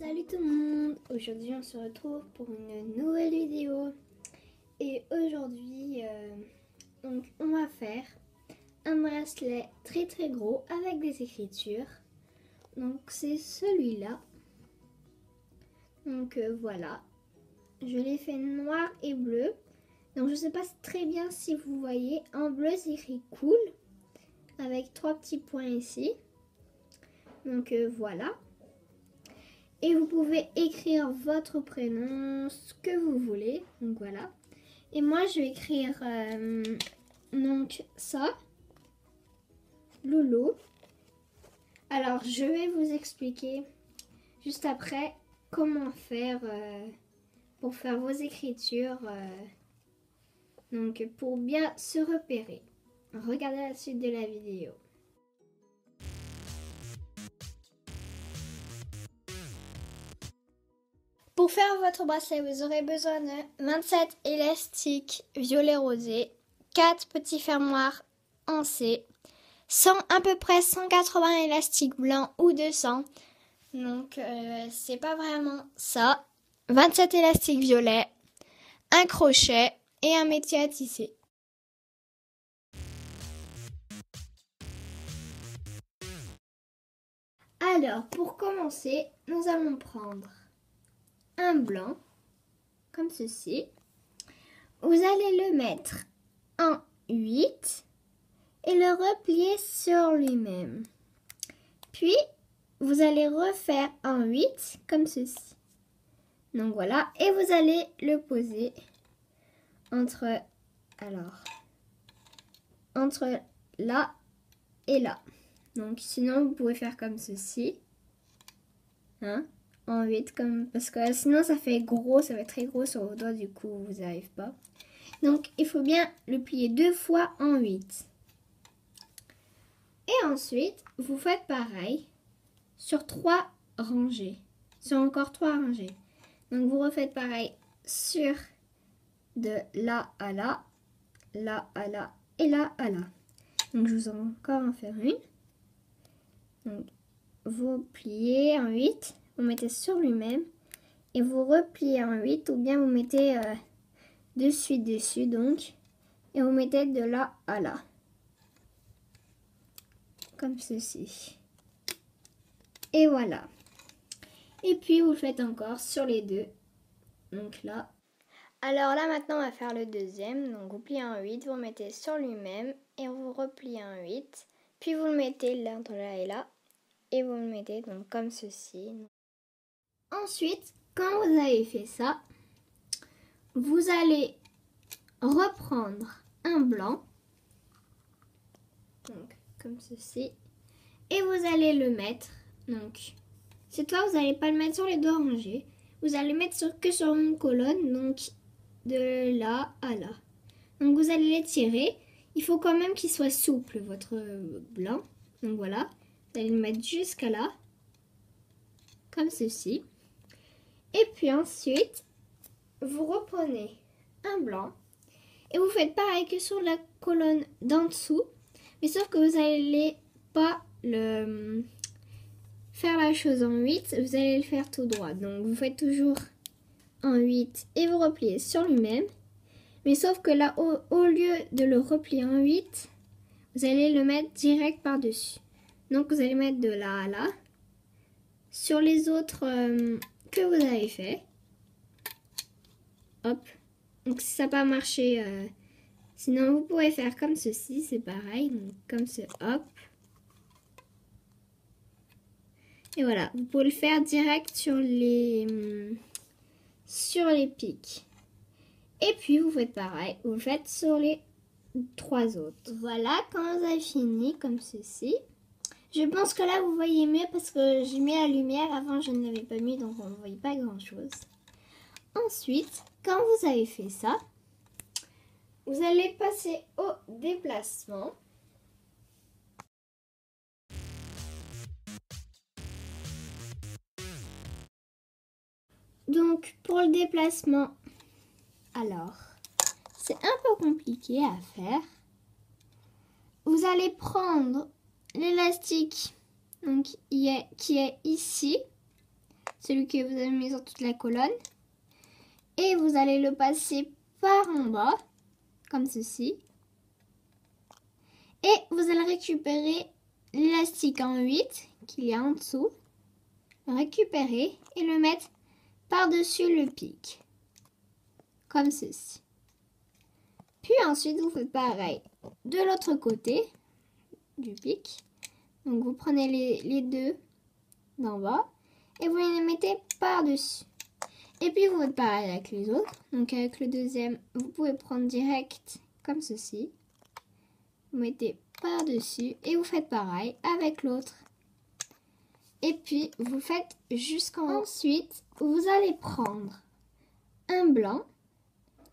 Salut tout le monde! Aujourd'hui on se retrouve pour une nouvelle vidéo et aujourd'hui donc on va faire un bracelet très gros avec des écritures. Donc c'est celui-là. Donc voilà, je l'ai fait noir et bleu. Donc je sais pas très bien si vous voyez, en bleu c'est écrit cool avec 3 petits points ici. Donc voilà. Et vous pouvez écrire votre prénom, ce que vous voulez. Donc voilà. Et moi, je vais écrire donc ça, Loulou. Alors, je vais vous expliquer juste après comment faire pour faire vos écritures. Donc, pour bien se repérer. Regardez la suite de la vidéo. Pour faire votre bracelet, vous aurez besoin de 27 élastiques violet rosé, 4 petits fermoirs en C, à peu près 180 élastiques blancs ou 200. Donc c'est pas vraiment ça. 27 élastiques violets, un crochet et un métier à tisser. Alors pour commencer, nous allons prendre un blanc, comme ceci. Vous allez le mettre en 8 et le replier sur lui-même. Puis, vous allez refaire en 8, comme ceci. Donc voilà, et vous allez le poser entre là et là. Donc sinon, vous pouvez faire comme ceci. Hein? En 8 parce que sinon ça fait gros, ça va être très gros sur vos doigts, du coup vous n'arrivez pas. Donc il faut bien le plier 2 fois en 8. Et ensuite, vous faites pareil sur 3 rangées. Sur encore 3 rangées. Donc vous refaites pareil sur de là à là, là à là et là à là. Donc je vous en encore en faire une. Donc vous pliez en 8. Vous mettez sur lui-même et vous repliez en 8 ou bien vous mettez dessus donc et vous mettez de là à là comme ceci et voilà. Et puis vous le faites encore sur les deux, donc là. Alors là maintenant on va faire le deuxième. Donc vous pliez en 8, vous mettez sur lui-même et vous repliez en 8, puis vous le mettez là entre là et là et vous le mettez donc comme ceci. Ensuite, quand vous avez fait ça, vous allez reprendre un blanc, donc comme ceci, et vous allez le mettre, donc cette fois vous n'allez pas le mettre sur les deux rangées, vous allez le mettre que sur une colonne, donc de là à là. Donc vous allez l'étirer, il faut quand même qu'il soit souple votre blanc, donc voilà, vous allez le mettre jusqu'à là, comme ceci. Et puis ensuite, vous reprenez un blanc et vous faites pareil que sur la colonne d'en dessous, mais sauf que vous n'allez pas faire la chose en 8, vous allez le faire tout droit. Donc vous faites toujours en 8 et vous repliez sur lui-même, mais sauf que là, au lieu de le replier en 8, vous allez le mettre direct par-dessus. Donc vous allez mettre de là à là, sur les autres que vous avez fait. Hop. Donc si ça n'a pas marché, sinon vous pouvez faire comme ceci, c'est pareil. Donc comme ce, hop. Et voilà, vous pouvez le faire direct sur les pics. Et puis vous faites pareil, vous le faites sur les 3 autres. Voilà, quand vous avez fini comme ceci. Je pense que là vous voyez mieux parce que j'ai mis la lumière, avant je ne l'avais pas mis donc on ne voyait pas grand chose. Ensuite, quand vous avez fait ça, vous allez passer au déplacement. Donc pour le déplacement, alors c'est un peu compliqué à faire. Vous allez prendre l'élastique donc qui est ici celui que vous avez mis sur toute la colonne. Et vous allez le passer par en bas, comme ceci. Et vous allez récupérer l'élastique en 8 qu'il y a en dessous. Le récupérer et le mettre par-dessus le pic. Comme ceci. Puis ensuite, vous faites pareil de l'autre côté du pic. Donc vous prenez les deux d'en bas et vous les mettez par-dessus. Et puis vous faites pareil avec les autres. Donc avec le deuxième, vous pouvez prendre direct comme ceci. Vous mettez par-dessus et vous faites pareil avec l'autre. Et puis vous faites jusqu'en haut. Ensuite, vous allez prendre un blanc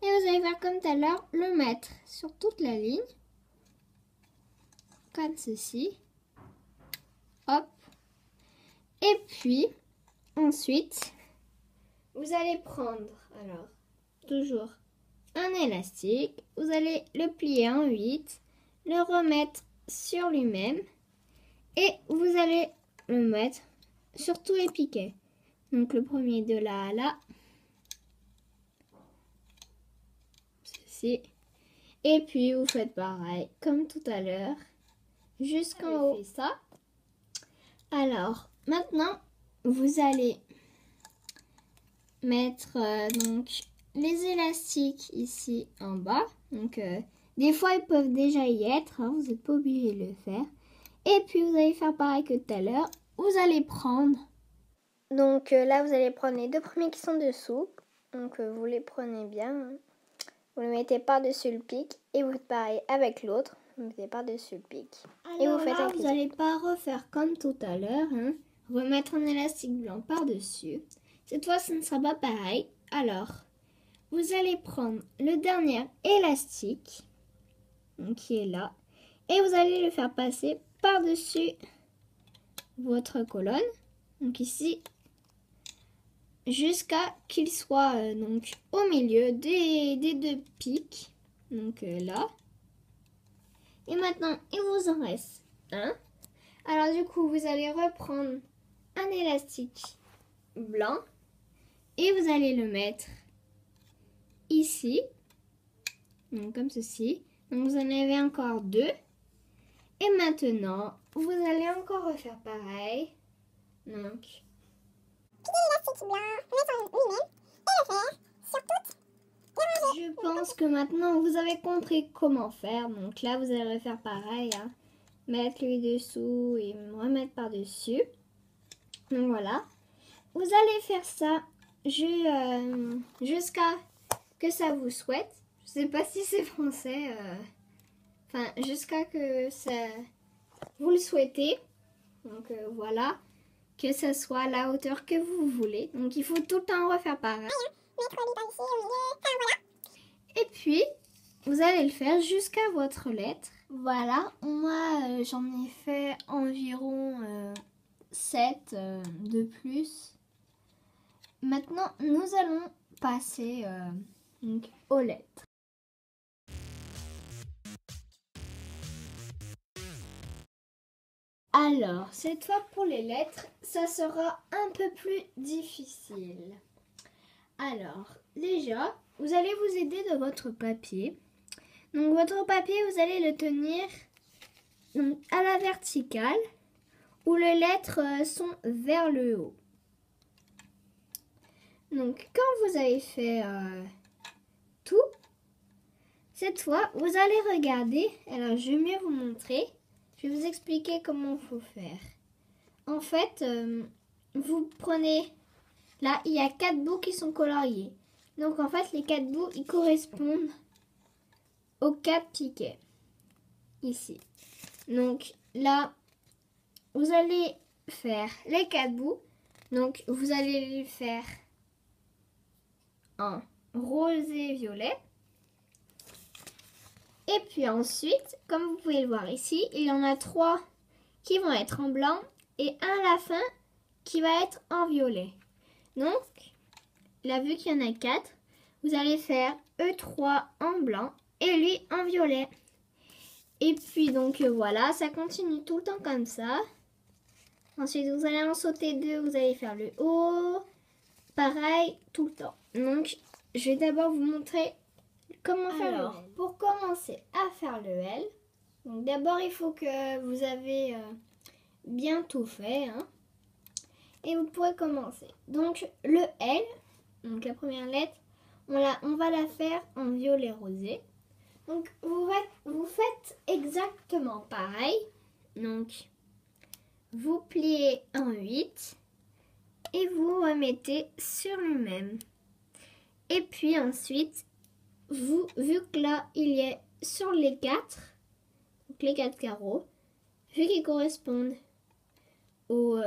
et vous allez faire comme tout à l'heure, le mettre sur toute la ligne. Comme ceci. Hop. Et puis, ensuite, vous allez prendre, alors, toujours un élastique. Vous allez le plier en 8, le remettre sur lui-même et vous allez le mettre sur tous les piquets. Donc, le premier de là à là. Ceci. Et puis, vous faites pareil, comme tout à l'heure, jusqu'en haut. Ça. Alors, maintenant, vous allez mettre donc les élastiques ici en bas. Donc, des fois, ils peuvent déjà y être. Hein, vous n'êtes pas obligé de le faire. Et puis, vous allez faire pareil que tout à l'heure. Vous allez prendre. Donc, là, vous allez prendre les deux premiers qui sont dessous. Donc, vous les prenez bien. Hein. Vous le mettez par-dessus le pic. Et vous faites pareil avec l'autre. Vous mettez par-dessus le pic. Alors, et vous faites là, vous n'allez pas refaire comme tout à l'heure. Hein. Remettre un élastique blanc par-dessus. Cette fois, ce ne sera pas pareil. Alors, vous allez prendre le dernier élastique, donc qui est là, et vous allez le faire passer par-dessus votre colonne, donc ici, jusqu'à qu'il soit donc au milieu des deux pics, donc là. Et maintenant, il vous en reste un. Alors du coup, vous allez reprendre un élastique blanc et vous allez le mettre ici, donc comme ceci. Donc vous en avez encore deux. Et maintenant, vous allez encore refaire pareil. Donc, l'élastique blanc, mettre en lui-même et le faire sur toute la rangée. Je pense que maintenant vous avez compris comment faire. Donc là, vous allez refaire pareil. Hein. Mettre lui dessous et remettre par-dessus. Donc voilà. Vous allez faire ça jusqu'à que ça vous souhaite. Je sais pas si c'est français. Enfin, jusqu'à que ça vous le souhaitez. Donc voilà. Que ça soit à la hauteur que vous voulez. Donc il faut tout le temps refaire pareil. Mettre lui par ici au milieu. Enfin voilà. Et puis, vous allez le faire jusqu'à votre lettre. Voilà. Moi, j'en ai fait environ 7 de plus. Maintenant, nous allons passer donc, aux lettres. Alors, cette fois pour les lettres, ça sera un peu plus difficile. Alors, déjà, vous allez vous aider de votre papier. Donc, votre papier, vous allez le tenir donc, à la verticale, où les lettres sont vers le haut. Donc, quand vous avez fait tout, cette fois, vous allez regarder. Alors, je vais mieux vous montrer. Je vais vous expliquer comment il faut faire. En fait, vous prenez... Là, il y a 4 bouts qui sont coloriés. Donc, en fait, les 4 bouts, ils correspondent aux 4 piquets. Ici. Donc, là, vous allez faire les 4 bouts. Donc, vous allez les faire en rose et violet. Et puis ensuite, comme vous pouvez le voir ici, il y en a 3 qui vont être en blanc et un à la fin qui va être en violet. Donc, là, vu qu'il y en a 4, vous allez faire E3 en blanc et lui en violet. Et puis donc voilà, ça continue tout le temps comme ça. Ensuite, vous allez en sauter 2, vous allez faire le haut. Pareil, tout le temps. Donc, je vais d'abord vous montrer comment faire le L. Pour commencer à faire le L, donc d'abord, il faut que vous avez bien tout fait. Hein, et vous pourrez commencer. Donc, le L, donc la première lettre, on va la faire en violet rosé. Donc, vous faites exactement pareil. Donc, vous pliez en 8 et vous remettez sur le même. Et puis ensuite, vu que là, il y a sur les 4, donc les 4 carreaux, vu qu'ils correspondent au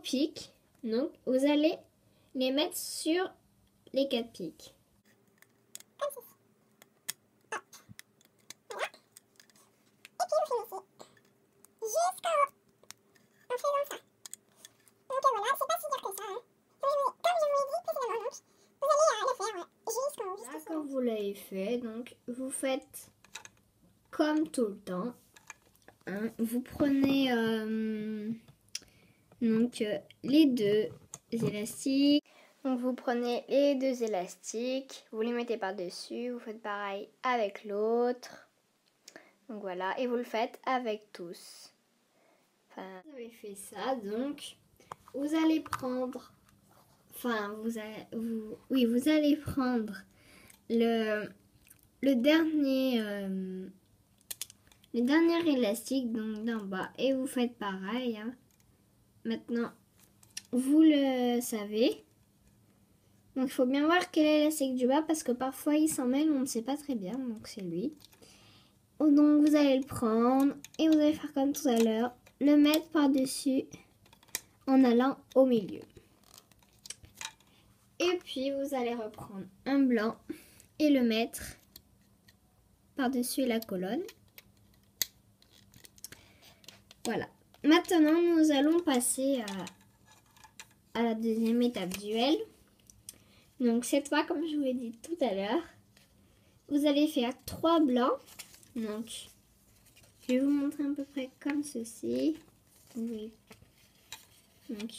pic, donc vous allez les mettre sur les 4 pics. Là, quand vous l'avez fait, donc vous faites comme tout le temps. Hein, vous prenez les 2 élastiques. Donc vous prenez les 2 élastiques, vous les mettez par-dessus, vous faites pareil avec l'autre. Donc voilà, et vous le faites avec tous. Enfin, vous avez fait ça, donc vous allez prendre, vous allez prendre le dernier élastique donc d'en bas et vous faites pareil. Hein. Maintenant, vous le savez. Donc il faut bien voir quel est l'élastique du bas parce que parfois il s'en mêle, on ne sait pas très bien, donc c'est lui. Donc vous allez le prendre et vous allez faire comme tout à l'heure, le mettre par-dessus en allant au milieu. Et puis vous allez reprendre un blanc et le mettre par-dessus la colonne. Voilà. Maintenant nous allons passer à la deuxième étape du L. Donc cette fois, comme je vous l'ai dit tout à l'heure, vous allez faire 3 blancs. Donc je vais vous montrer à peu près comme ceci. Oui. Donc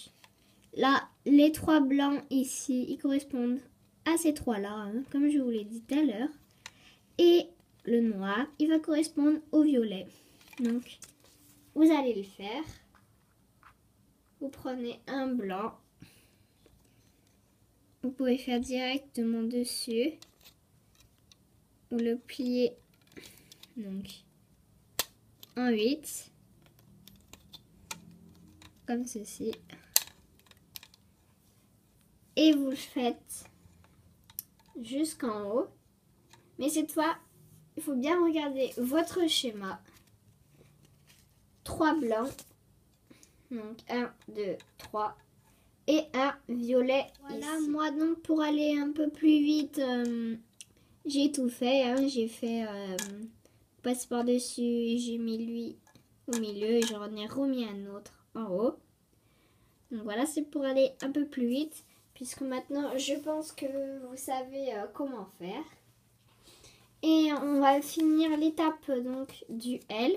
là, les 3 blancs ici, ils correspondent à ces 3-là, hein, comme je vous l'ai dit tout à l'heure. Et le noir, il va correspondre au violet. Donc vous allez le faire. Vous prenez un blanc. Vous pouvez faire directement dessus ou le plier donc en 8 comme ceci et vous le faites jusqu'en haut. Mais cette fois, il faut bien regarder votre schéma. 3 blancs, donc 1, 2, 3 et un violet. Voilà, ici. Moi donc pour aller un peu plus vite, j'ai tout fait. Hein. J'ai fait passe par-dessus, j'ai mis lui au milieu et j'en ai remis un autre en haut. Donc voilà, c'est pour aller un peu plus vite puisque maintenant je pense que vous savez comment faire. Et on va finir l'étape donc du L.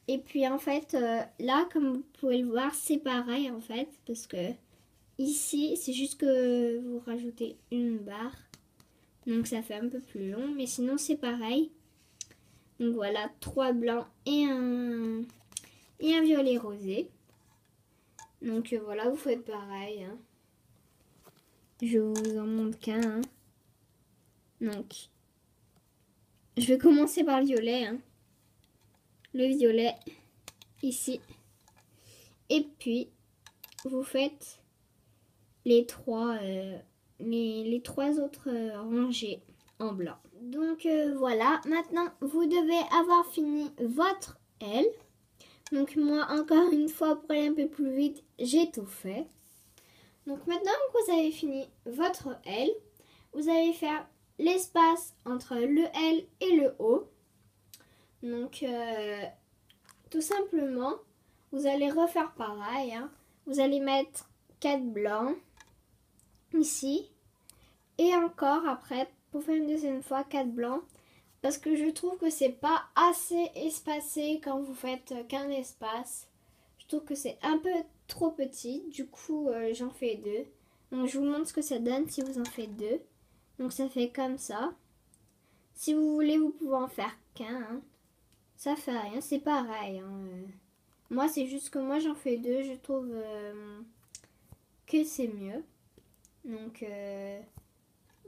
Et puis en fait, là, comme vous pouvez le voir, c'est pareil en fait. Parce que ici, c'est juste que vous rajoutez une barre. Donc ça fait un peu plus long. Mais sinon, c'est pareil. Donc voilà, 3 blancs et un violet rosé. Donc voilà, vous faites pareil. Hein. Je vous en montre qu'un. Hein. Donc, je vais commencer par le violet. Hein. Le violet ici et puis vous faites les 3 autres rangées en blanc. Donc voilà, maintenant vous devez avoir fini votre L. Donc moi encore une fois pour aller un peu plus vite, j'ai tout fait. Donc maintenant que vous avez fini votre L, vous allez faire l'espace entre le L et le O. Donc, tout simplement, vous allez refaire pareil. Hein. Vous allez mettre 4 blancs ici. Et encore après, pour faire une deuxième fois, 4 blancs Parce que je trouve que c'est pas assez espacé quand vous faites qu'un espace. Je trouve que c'est un peu trop petit. Du coup, j'en fais deux. Donc, je vous montre ce que ça donne si vous en faites deux. Donc, ça fait comme ça. Si vous voulez, vous pouvez en faire qu'un. Hein. Ça fait rien, c'est pareil. Hein. Moi, c'est juste que moi, j'en fais deux. Je trouve que c'est mieux. Donc,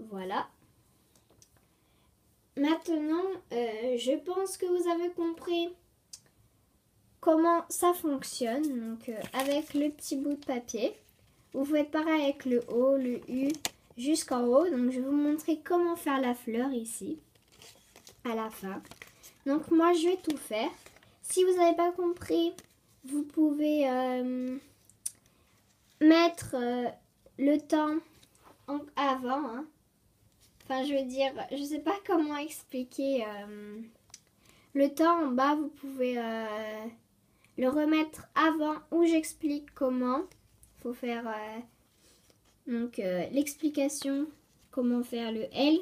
voilà. Maintenant, je pense que vous avez compris comment ça fonctionne. Donc, avec le petit bout de papier, vous faites pareil avec le O, le U, jusqu'en haut. Donc, je vais vous montrer comment faire la fleur ici, à la fin. Donc, moi, je vais tout faire. Si vous n'avez pas compris, vous pouvez mettre le temps avant. Hein. Enfin, je veux dire, je sais pas comment expliquer. Le temps en bas, vous pouvez le remettre avant où j'explique comment. Il faut faire l'explication, comment faire le L.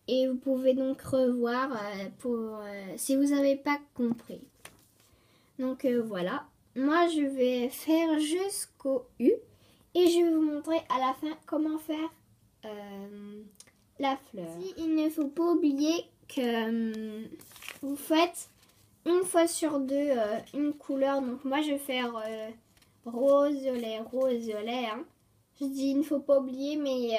Et vous pouvez donc revoir pour si vous n'avez pas compris. Donc voilà. Moi, je vais faire jusqu'au U. Et je vais vous montrer à la fin comment faire la fleur. Il ne faut pas oublier que vous faites une fois sur deux une couleur. Donc moi je vais faire rose, violet. Hein. Je dis il ne faut pas oublier, mais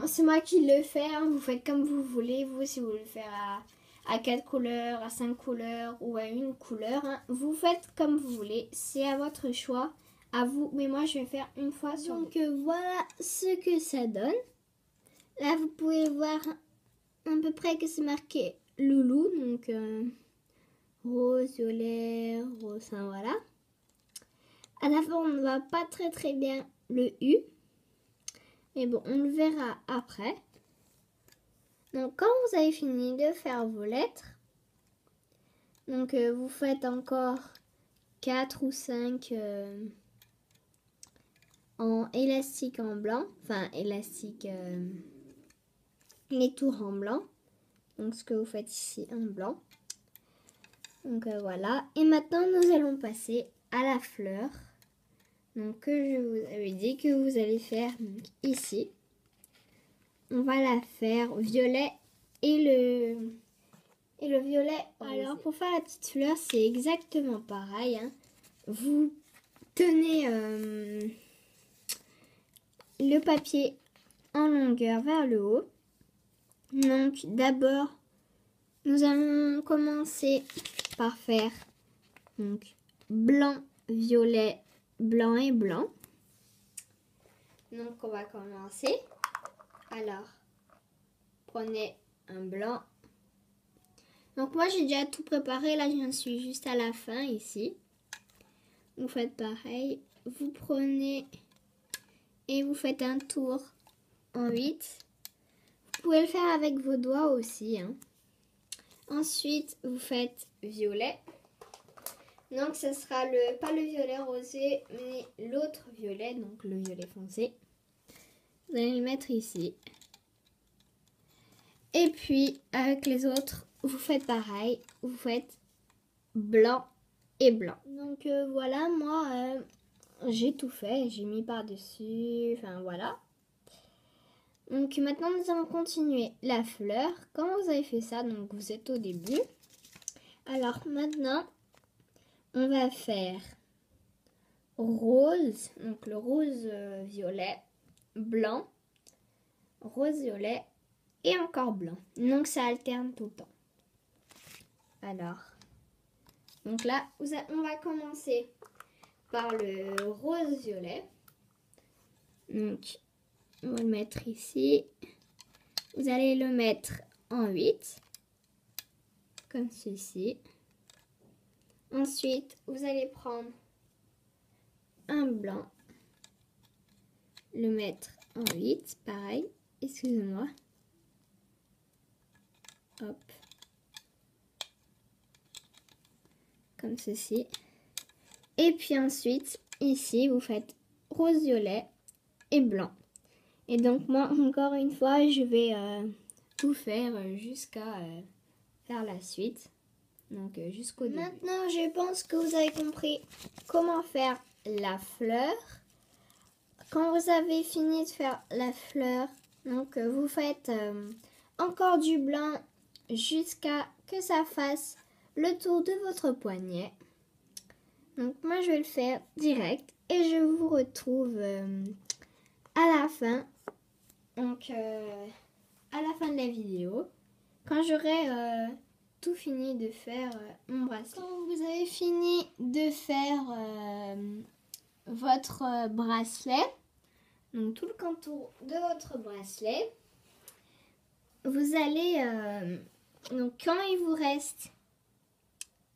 c'est moi qui le fais. Hein. Vous faites comme vous voulez. Vous, si vous voulez le faire à 4 couleurs, à 5 couleurs ou à une couleur, hein. Vous faites comme vous voulez. C'est à votre choix, à vous. Mais moi je vais faire une fois sur deux. Donc voilà ce que ça donne. Là, vous pouvez voir à peu près que c'est marqué loulou. Donc, rose, violet, rose, enfin, voilà. À la fin, on ne voit pas très bien le U. Mais bon, on le verra après. Donc, quand vous avez fini de faire vos lettres, donc vous faites encore 4 ou 5 en élastique en blanc. Enfin, élastique... les tours en blanc. Donc ce que vous faites ici en blanc. Donc voilà. Et maintenant nous allons passer à la fleur. Donc que je vous avais dit que vous allez faire donc, ici. On va la faire violet et le violet. Alors pour faire la petite fleur c'est exactement pareil. Hein. Vous tenez le papier en longueur vers le haut. Donc d'abord, nous allons commencer par faire donc, blanc, violet, blanc et blanc. Donc on va commencer. Alors, prenez un blanc. Donc moi j'ai déjà tout préparé. Là j'en suis juste à la fin ici. Vous faites pareil. Vous prenez et vous faites un tour en 8. Vous pouvez le faire avec vos doigts aussi. Hein. Ensuite, vous faites violet. Donc, ce sera pas le violet rosé, mais l'autre violet, donc le violet foncé. Vous allez le mettre ici. Et puis, avec les autres, vous faites pareil. Vous faites blanc et blanc. Donc, voilà, moi, j'ai tout fait. J'ai mis par-dessus. Enfin, voilà. Donc maintenant nous allons continuer la fleur. Quand vous avez fait ça, donc vous êtes au début. Alors maintenant, on va faire rose, donc le rose violet, blanc, rose violet et encore blanc. Donc ça alterne tout le temps. Alors, donc là, on va commencer par le rose violet. Donc on va le mettre ici. Vous allez le mettre en 8, comme ceci. Ensuite, vous allez prendre un blanc, le mettre en 8, pareil. Excusez-moi. Hop. Comme ceci. Et puis ensuite, ici, vous faites rose violet et blanc. Et donc moi, encore une fois, je vais tout faire jusqu'à faire la suite. Donc jusqu'au début. Maintenant, je pense que vous avez compris comment faire la fleur. Quand vous avez fini de faire la fleur, donc vous faites encore du blanc jusqu'à que ça fasse le tour de votre poignet. Donc moi je vais le faire direct et je vous retrouve à la fin. Donc à la fin de la vidéo, quand j'aurai tout fini de faire mon bracelet. Quand vous avez fini de faire votre bracelet, donc tout le contour de votre bracelet, vous allez, donc quand il vous reste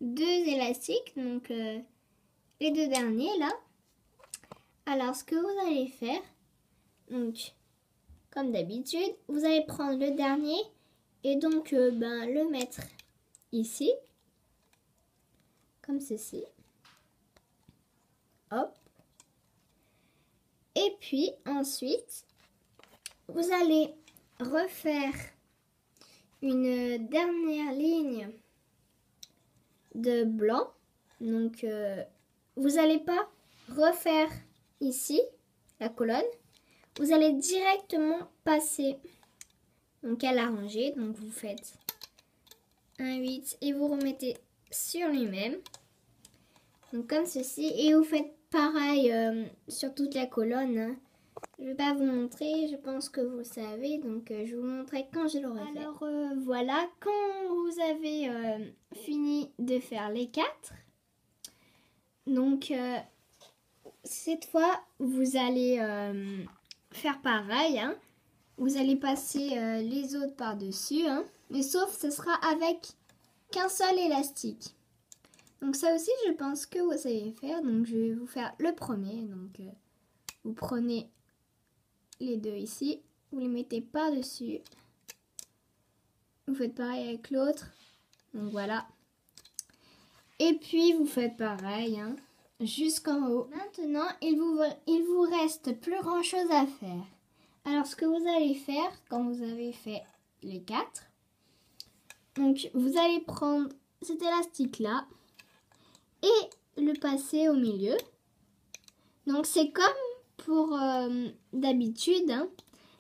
2 élastiques, donc les 2 derniers là, alors ce que vous allez faire, donc comme d'habitude, vous allez prendre le dernier et donc le mettre ici, comme ceci. Hop. Et puis ensuite, vous allez refaire une dernière ligne de blanc. Donc, vous n'allez pas refaire ici la colonne. Vous allez directement passer donc à la rangée. Donc, vous faites un 8 et vous remettez sur lui-même. Donc, comme ceci. Et vous faites pareil sur toute la colonne. Hein. Je ne vais pas vous montrer, je pense que vous savez, donc je vous montrerai quand je l'aurai fait. Alors voilà, quand vous avez fini de faire les 4, donc cette fois vous allez faire pareil, hein. Vous allez passer les autres par-dessus, hein. Mais sauf ce sera avec qu'un seul élastique. Donc ça aussi je pense que vous savez faire, donc je vais vous faire le premier, donc vous prenez les 2 ici, vous les mettez par-dessus. Vous faites pareil avec l'autre. Donc voilà. Et puis vous faites pareil hein, jusqu'en haut. Maintenant, il vous reste plus grand chose à faire. Alors ce que vous allez faire quand vous avez fait les 4, donc vous allez prendre cet élastique là et le passer au milieu. Donc c'est comme pour d'habitude, hein,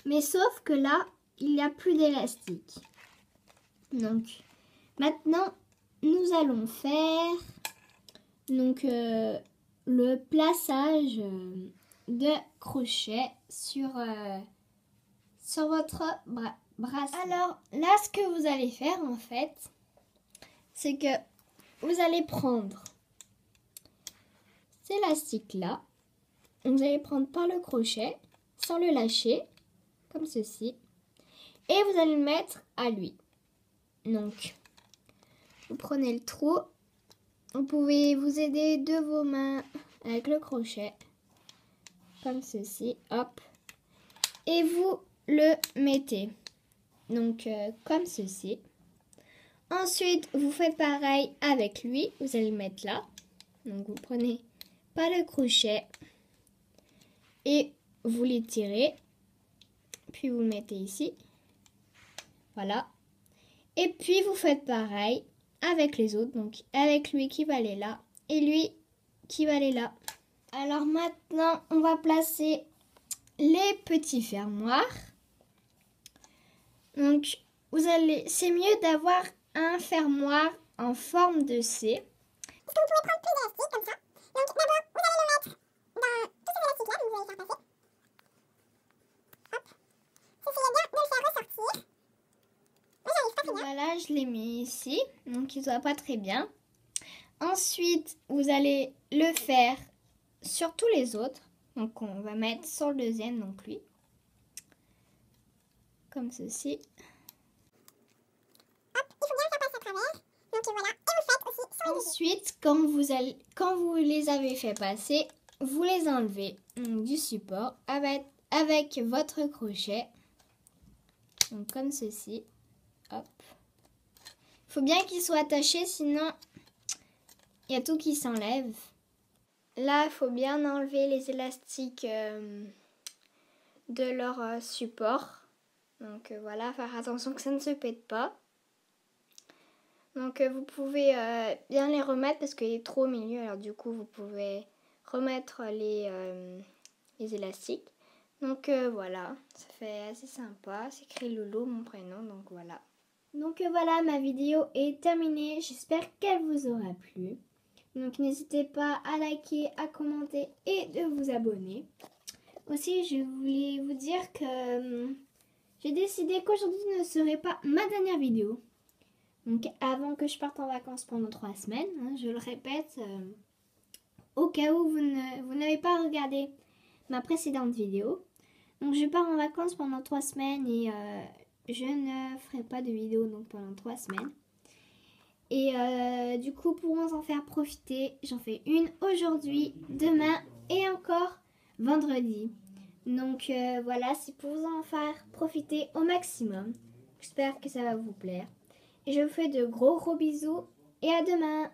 mais sauf que là, il n'y a plus d'élastique. Donc, maintenant, nous allons faire donc, le plaçage de crochet sur votre bracelet. Alors, là, ce que vous allez faire, en fait, c'est que vous allez prendre cet élastique-là. Vous allez prendre par le crochet, sans le lâcher, comme ceci. Et vous allez le mettre à lui. Donc, vous prenez le trou. Vous pouvez vous aider de vos mains avec le crochet. Comme ceci. Hop. Et vous le mettez. Donc, comme ceci. Ensuite, vous faites pareil avec lui. Vous allez le mettre là. Donc, vous prenez par le crochet. Et vous les tirez, puis vous le mettez ici, voilà. Et puis vous faites pareil avec les autres, donc avec lui qui va aller là et lui qui va aller là. Alors maintenant, on va placer les petits fermoirs. Donc c'est mieux d'avoir un fermoir en forme de C. Parce que vous pouvez prendre plus d'élastique comme ça. Donc d'abord, vous allez le mettre dans tous ces élastiques-là, donc vous allez faire passer. Hop. Essayez bien de le faire ressortir. Moi, j'arrive pas très bien. Voilà, je l'ai mis ici, donc il ne voit pas très bien. Ensuite, vous allez le faire sur tous les autres. Donc on va mettre sur le deuxième, donc lui. Comme ceci. Hop, il faut bien le faire passer à travers. Donc voilà, et vous le faites aussi sur les autres. Ensuite, quand vous les avez fait passer, vous les enlevez du support avec votre crochet. Donc comme ceci. Hop. Il faut bien qu'il soit attaché, sinon il y a tout qui s'enlève. Là, il faut bien enlever les élastiques de leur support. Donc voilà, faire attention que ça ne se pète pas. Donc vous pouvez bien les remettre parce qu'il est trop au milieu. Alors du coup, vous pouvez remettre les élastiques. Donc voilà, ça fait assez sympa. C'est écrit Loulou, mon prénom, donc voilà. Donc voilà, ma vidéo est terminée. J'espère qu'elle vous aura plu. Donc n'hésitez pas à liker, à commenter et de vous abonner. Aussi, je voulais vous dire que j'ai décidé qu'aujourd'hui ne serait pas ma dernière vidéo. Donc avant que je parte en vacances pendant 3 semaines, hein, je le répète, au cas où vous n'avez pas regardé ma précédente vidéo. Donc je pars en vacances pendant 3 semaines et je ne ferai pas de vidéo donc pendant 3 semaines. Et du coup, pour vous en faire profiter, j'en fais une aujourd'hui, demain et encore vendredi. Donc voilà, c'est pour vous en faire profiter au maximum. J'espère que ça va vous plaire. Et je vous fais de gros bisous et à demain.